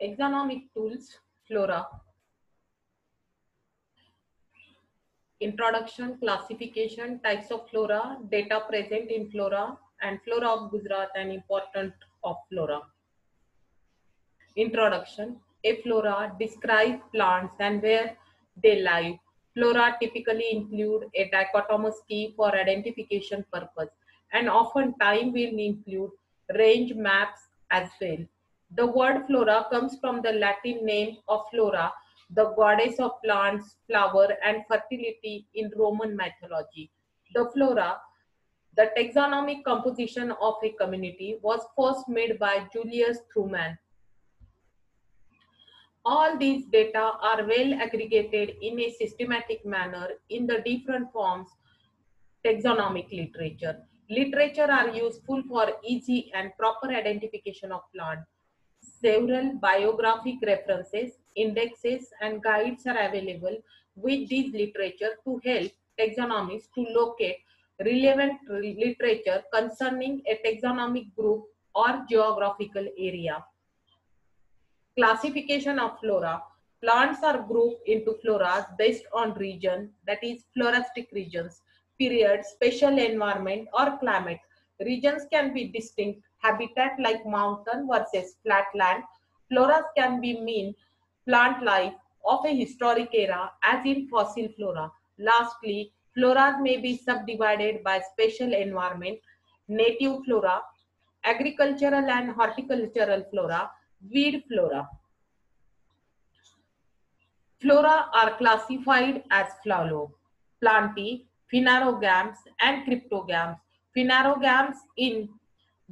Taxonomic tools, flora, introduction, classification, types of flora, data present in flora, and flora of Gujarat and important of flora. Introduction. A flora describes plants and where they live. Flora typically include a dichotomous key for identification purpose and often time will include range maps as well. The word flora comes from the Latin name of Flora, the goddess of plants, flower and fertility in Roman mythology. The flora, the taxonomic composition of a community, was first made by Julius Truman. All these data are well aggregated in a systematic manner in the different forms taxonomic literature. Literature are useful for easy and proper identification of plant. Several biographic references, indexes, and guides are available with this literature to help taxonomists to locate relevant literature concerning a taxonomic group or geographical area. Classification of flora. Plants are grouped into floras based on region, that is floristic regions, period, special environment or climate. Regions can be distinct, habitat like mountain versus flatland. Floras can be mean plant life of a historic era as in fossil flora. Lastly, floras may be subdivided by special environment, native flora, agricultural and horticultural flora, weed flora. Flora are classified as phloem, plantae, phanerogams, and cryptogams. Phanerogams in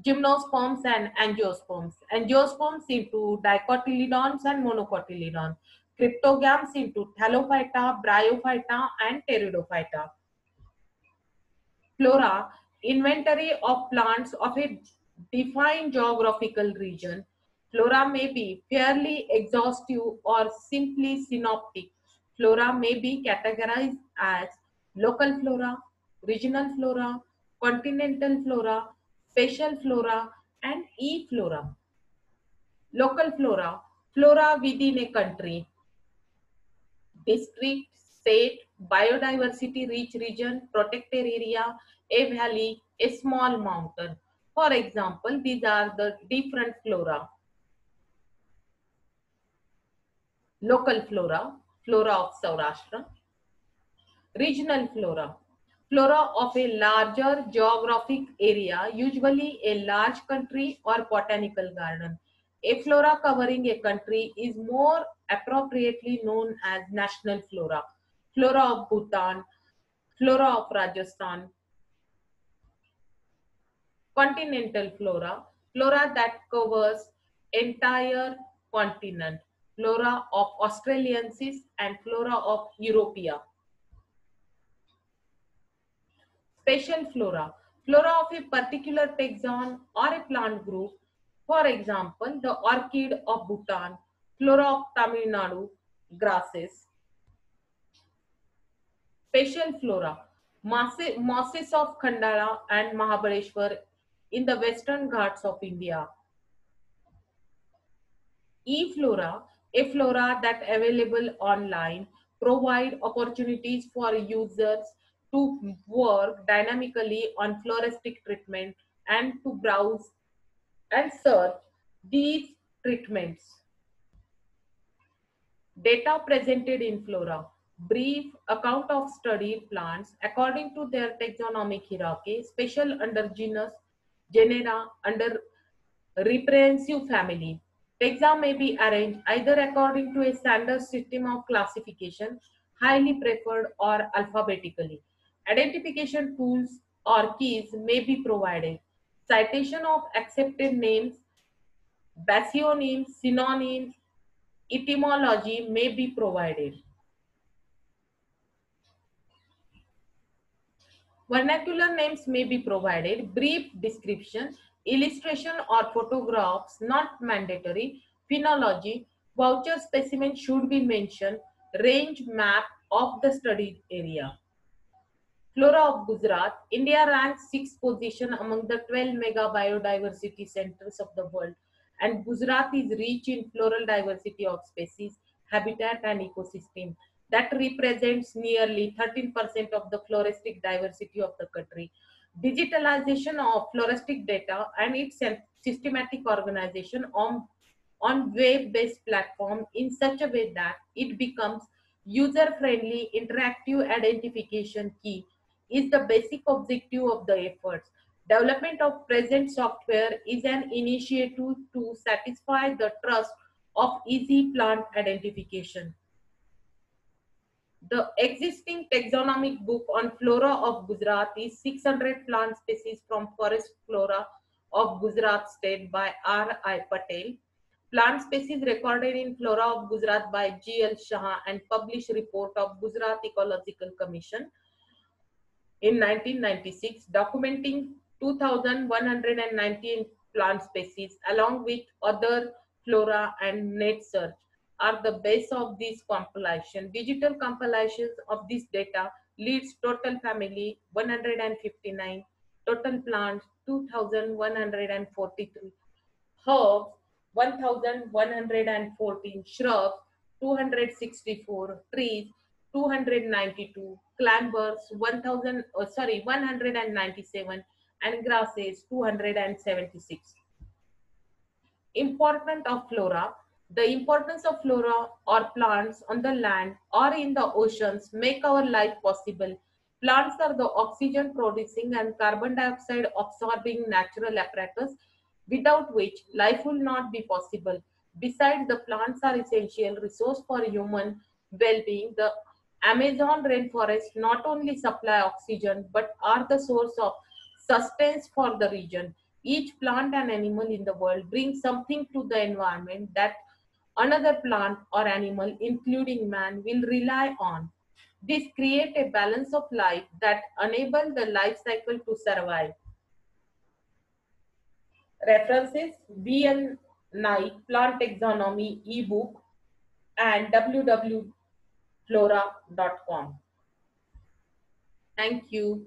gymnosperms and angiosperms. Angiosperms into dicotyledons and monocotyledons. Cryptogams into thallophyta, bryophyta, and pteridophyta. Flora, inventory of plants of a defined geographical region. Flora may be fairly exhaustive or simply synoptic. Flora may be categorized as local flora, regional flora, continental flora, spatial flora, and e-flora. Local flora, flora within a country, district, state, biodiversity rich region, protected area, a valley, a small mountain. For example, these are the different flora. Local flora, flora of Saurashtra. Regional flora, flora of a larger geographic area, usually a large country or botanical garden. A flora covering a country is more appropriately known as national flora. Flora of Bhutan, flora of Rajasthan. Continental flora, flora that covers entire continent. Flora of Australiensis and flora of Europea. Special flora, flora of a particular taxon or a plant group. For example, the orchid of Bhutan, flora of Tamil Nadu, grasses. Special flora, mosses of Khandala and Mahabaleshwar in the western Ghats of India. E-flora, a flora that available online, provide opportunities for users to work dynamically on floristic treatment and to browse and search these treatments. Data presented in flora. Brief account of studied plants according to their taxonomic hierarchy, special under genus, genera, under reprehensive family. Taxa may be arranged either according to a standard system of classification, highly preferred, or alphabetically. Identification tools or keys may be provided. Citation of accepted names, basionyms, synonyms, etymology may be provided. Vernacular names may be provided, brief description, illustration or photographs not mandatory, phenology, voucher specimen should be mentioned, range map of the studied area. Flora of Gujarat, India ranks 6th position among the 12 mega biodiversity centers of the world and Gujarat is rich in floral diversity of species, habitat, and ecosystem that represents nearly 13% of the floristic diversity of the country. Digitalization of floristic data and its systematic organization on web-based platform in such a way that it becomes user-friendly interactive identification key is the basic objective of the efforts. Development of present software is an initiative to satisfy the trust of easy plant identification. The existing taxonomic book on flora of Gujarat is 600 plant species from forest flora of Gujarat state by R. I. Patel. Plant species recorded in flora of Gujarat by G. L. Shah and published report of Gujarat Ecological Commission in 1996, documenting 2,119 plant species along with other flora and net search are the base of this compilation. Digital compilations of this data leads total family 159, total plants 2,143, herbs 1,114, shrubs 264, trees 292, clambers 197, and grasses 276. Importance of flora. The importance of flora or plants on the land or in the oceans make our life possible. Plants are the oxygen producing and carbon dioxide absorbing natural apparatus without which life will not be possible. Besides, the plants are essential resource for human well-being. The Amazon rainforest not only supply oxygen but are the source of sustenance for the region. Each plant and animal in the world brings something to the environment that another plant or animal, including man, will rely on. This creates a balance of life that enable the life cycle to survive. References: B.N. Naik, Plant Taxonomy ebook and www.flora.com. Thank you.